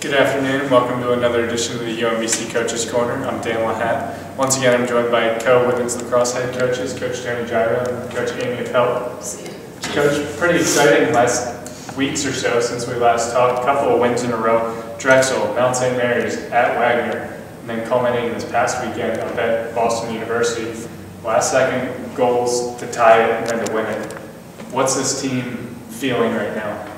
Good afternoon, welcome to another edition of the UMBC Coaches Corner. I'm Dan LaHatte. Once again, I'm joined by co-women's lacrosse head coaches, Coach Tony Giro and Coach Amy Appelt. Coach, pretty exciting last weeks or so since we last talked. A couple of wins in a row, Drexel, Mount St. Mary's, at Wagner, and then culminating this past weekend up at Boston University. Last second goals to tie it and then to win it. What's this team feeling right now?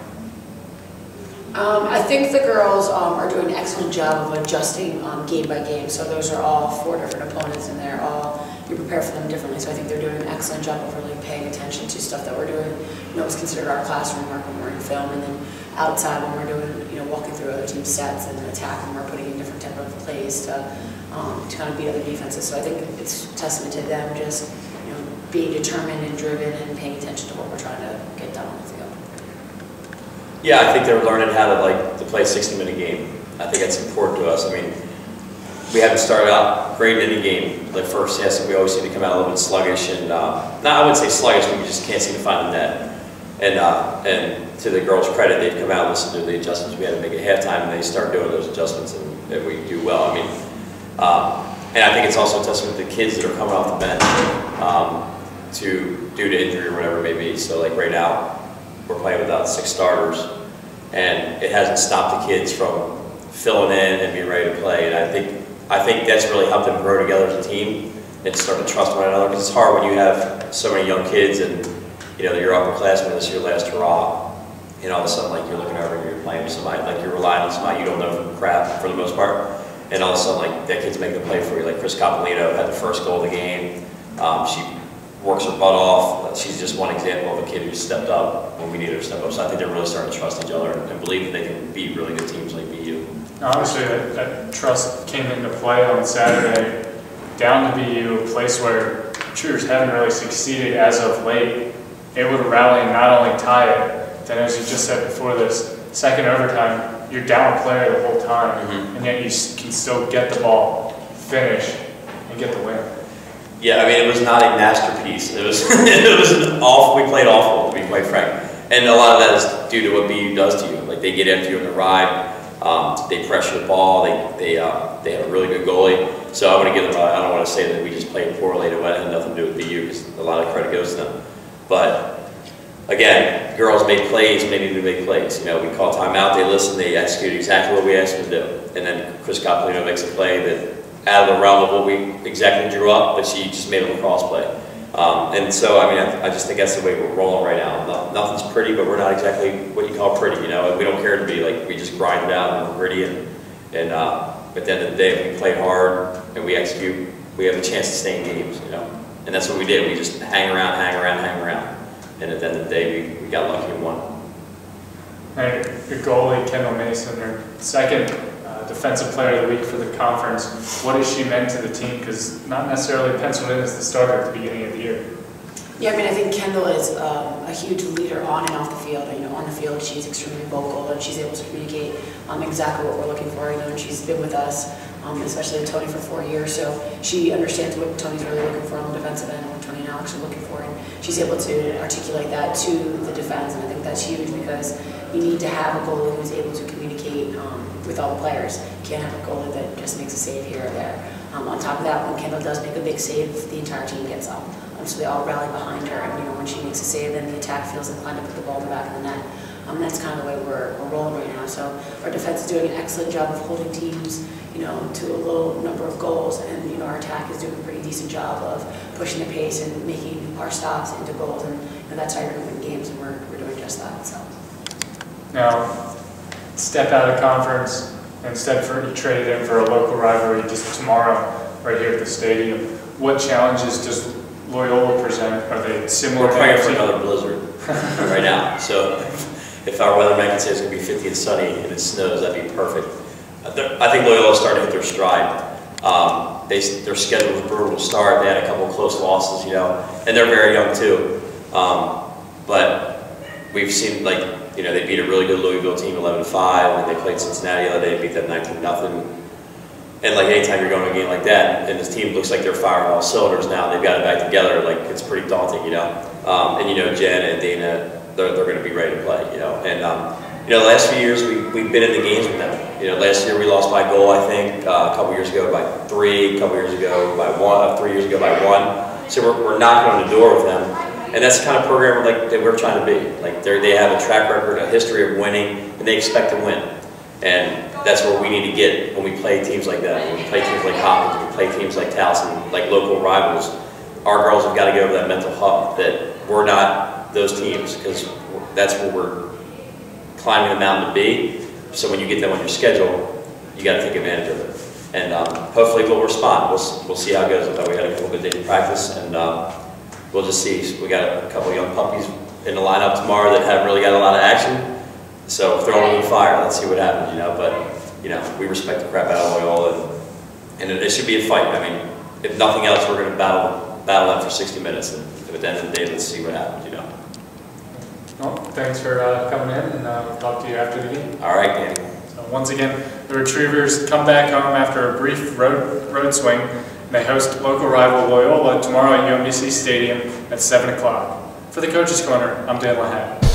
I think the girls are doing an excellent job of adjusting game by game. So those are all 4 different opponents, and you prepare for them differently. So I think they're doing an excellent job of really paying attention to stuff that we're doing. You know, it's considered our classroom work when we're in film, and then outside when we're doing, walking through other team sets and attacking, we're putting in different type of plays to kind of beat other defenses. So I think it's a testament to them just being determined and driven and paying attention to what we're trying to get done on the field. Yeah, I think they're learning how to play a 60-minute game. I think that's important to us. I mean, we haven't started out great in any game. Like first, yes, we always seem to come out a little bit sluggish, and I wouldn't say sluggish, but we just can't seem to find the net. And to the girls' credit, they've come out and listened to the adjustments we had to make at halftime, and they start doing those adjustments, and we do well. I mean, and I think it's also a testament to the kids that are coming off the bench due to injury or whatever it may be. So like right now, we're playing without 6 starters, and it hasn't stopped the kids from filling in and being ready to play. And I think that's really helped them grow together as a team and start to trust one another. Because it's hard when you have so many young kids and you're upperclassmen, this is your last hurrah, and all of a sudden like you're looking over and you're playing with somebody, like you're relying on somebody you don't know from crap for the most part, and all of a sudden like that kid's making the play for you. Like Chris Coppolino had the first goal of the game. She works her butt off. She's just one example of a kid who stepped up when we needed her to step up. So I think they're really starting to trust each other and believe that they can beat really good teams like BU. Obviously, that trust came into play on Saturday down to BU, a place where Cheers haven't really succeeded as of late. Able to rally and not only tie it, then as you just said before this, second overtime, you're down a player the whole time, and yet you can still get the ball, finish, and get the win. Yeah, I mean, it was not a masterpiece. It was we played awful, to be quite frank. And a lot of that is due to what BU does to you. Like, they get after you on the ride, they pressure the ball, they have a really good goalie. So I want to give them, I don't want to say that we just played poorly, it had nothing to do with BU, because a lot of credit goes to them. But, again, girls make plays when they need to make plays. We call timeout, they listen, they execute exactly what we asked them to do. And then Chris Coppolino makes a play that out of the realm of what we exactly drew up, but she just made a lacrosse play. And so, I mean, I just think that's the way we're rolling right now. Nothing's pretty, but we're not exactly what you call pretty, We don't care to be, like, we just grind it out and we're gritty, and at the end of the day, if we play hard and we execute, we have a chance to stay in games, And that's what we did. We just hang around. And at the end of the day, we got lucky and won. And your goalie, Kendall Mason, her second Defensive Player of the Week for the conference. What has she meant to the team? Because not necessarily penciled in as the starter at the beginning of the year. Yeah, I mean, I think Kendall is a huge leader on and off the field. On the field, she's extremely vocal, and she's able to communicate exactly what we're looking for. And she's been with us, especially with Tony, for 4 years. So she understands what Tony's really looking for on the defensive end, and what Tony and Alex are looking for, and she's able to articulate that to the defense. And I think that's huge, because you need to have a goalie who's able to communicate with all the players. You can't have a goalie that just makes a save here or there. On top of that, when Kendall does make a big save, the entire team gets up. So they all rally behind her, and when she makes a save, then the attack feels inclined to put the ball in the back of the net. That's kind of the way we're rolling right now. So our defense is doing an excellent job of holding teams, to a low number of goals, and our attack is doing a pretty decent job of pushing the pace and making our stops into goals, and that's how you're going to win games, and we're doing just that. So now, step out of conference, instead you traded in for a local rivalry just tomorrow, right here at the stadium. What challenges does Loyola present? Are they similar? We're praying for another blizzard right now. So if our weatherman can say it's going to be 50 and sunny and it snows, that'd be perfect. I think Loyola's starting to hit their stride. Their schedule was brutal to start. They had a couple of close losses, and they're very young too. But we've seen, they beat a really good Louisville team 11-5, and they played Cincinnati the other day, beat them 19-0. And anytime you're going to a game like that, and this team looks like they're firing all cylinders now, they've got it back together, it's pretty daunting, And Jen and Dana, they're going to be ready to play, And the last few years we've been in the games with them. You know, last year we lost by a goal, I think. A couple years ago by 3. A couple years ago by 1. 3 years ago by 1. So we're knocking on the door with them, and that's the kind of program like that we're trying to be. Like they have a track record, a history of winning, and they expect to win. And that's where we need to get when we play teams like that. When we play teams like Hopkins, when we play teams like Towson, like local rivals. Our girls have got to get over that mental hump that we're not those teams, because that's where we're climbing the mountain to be. So when you get them on your schedule, you got to take advantage of it. And hopefully we'll respond. We'll see how it goes. I thought we had a couple good days of practice, and we'll just see. We got a couple of young puppies in the lineup tomorrow that haven't really got a lot of action. So throw them in the fire. Let's see what happens. You know, but you know, we respect the crap out of Loyola, and it should be a fight. I mean, if nothing else, we're going to battle them for 60 minutes, and at the end of the day, let's see what happens. You know. Well, thanks for coming in, and we'll talk to you after the game. All right, Danny. So once again, the Retrievers come back home after a brief road swing, and they host local rival Loyola tomorrow at UMBC Stadium at 7 o'clock. For the Coaches Corner, I'm Dan LaHatte.